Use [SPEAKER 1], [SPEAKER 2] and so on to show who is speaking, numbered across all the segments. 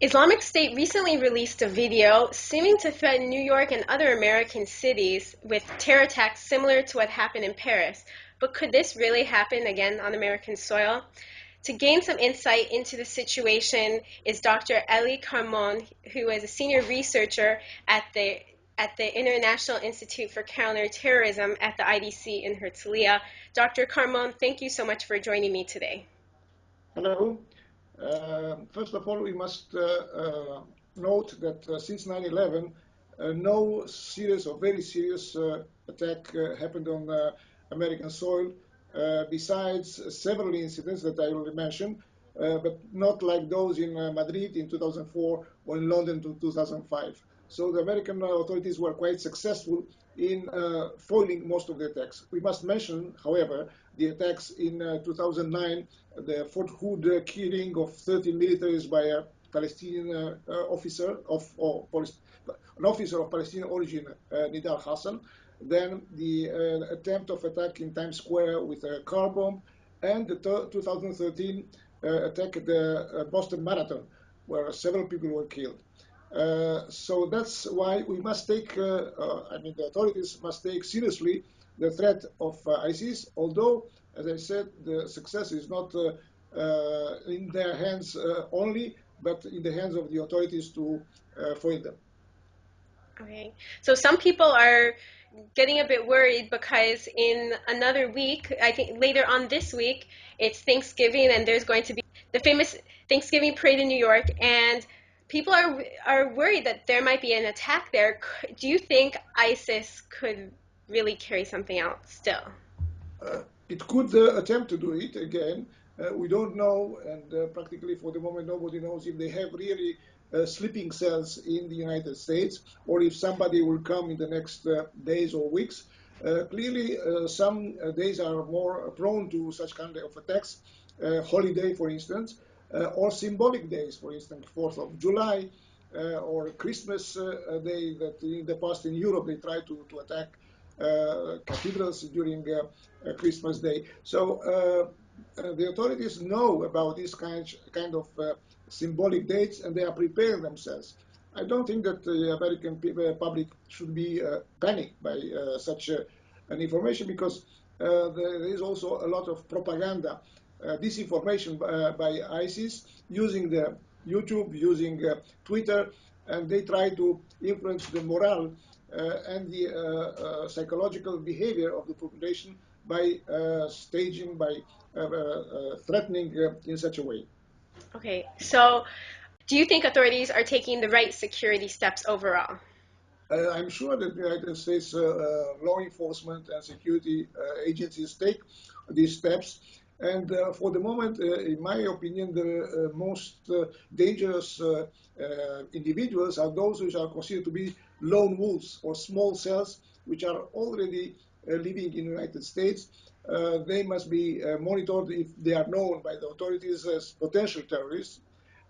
[SPEAKER 1] Islamic State recently released a video seeming to threaten New York and other American cities with terror attacks similar to what happened in Paris. But could this really happen again on American soil? To gain some insight into the situation is Dr. Eli Carmon, who is a senior researcher at the International Institute for Counterterrorism at the IDC in Herzliya. Dr. Carmon, thank you so much for joining me today.
[SPEAKER 2] Hello. First of all, we must note that since 9/11, no serious or very serious attack happened on American soil, besides several incidents that I already mentioned, but not like those in Madrid in 2004 or in London in 2005. So the American authorities were quite successful in foiling most of the attacks. We must mention, however, the attacks in 2009, the Fort Hood killing of 13 militaries by a Palestinian officer an officer of Palestinian origin, Nidal Hassan. Then the attempt of attack in Times Square with a car bomb, and the 2013 attack at the Boston Marathon, where several people were killed. So that's why we must take, the authorities must take seriously the threat of ISIS, although, as I said, the success is not in their hands only, but in the hands of the authorities to foil them.
[SPEAKER 1] Okay, so some people are getting a bit worried because in another week, I think later on this week, it's Thanksgiving and there's going to be the famous Thanksgiving parade in New York, and people are worried that there might be an attack there. Do you think ISIS could really carry something out still?
[SPEAKER 2] It could attempt to do it again. We don't know, and practically for the moment nobody knows if they have really sleeping cells in the United States, or if somebody will come in the next days or weeks. Clearly, some days are more prone to such kind of attacks, holiday, for instance, or symbolic days, for instance, 4th of July, or Christmas day that in the past in Europe they tried to attack cathedrals during Christmas Day. So the authorities know about these kind of symbolic dates, and they are preparing themselves. I don't think that the American public should be panicked by such an information, because there is also a lot of propaganda, disinformation by ISIS, using the YouTube, using Twitter, and they try to influence the morale and the psychological behavior of the population by staging, by threatening in such a way.
[SPEAKER 1] Okay, so do you think authorities are taking the right security steps overall?
[SPEAKER 2] I'm sure that the United States law enforcement and security agencies take these steps. And for the moment, in my opinion, the most dangerous individuals are those which are considered to be lone wolves or small cells, which are already living in the United States. They must be monitored if they are known by the authorities as potential terrorists.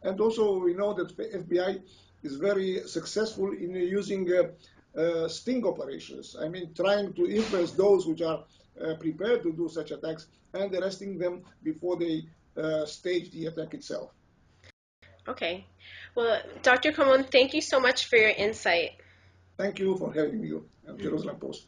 [SPEAKER 2] And also, we know that the FBI is very successful in using sting operations. I mean, trying to influence those which are prepared to do such attacks and arresting them before they stage the attack itself.
[SPEAKER 1] Okay, well, Dr. Carmon, thank you so much for your insight.
[SPEAKER 2] Thank you for having me on
[SPEAKER 1] Mhm.
[SPEAKER 2] Jerusalem Post.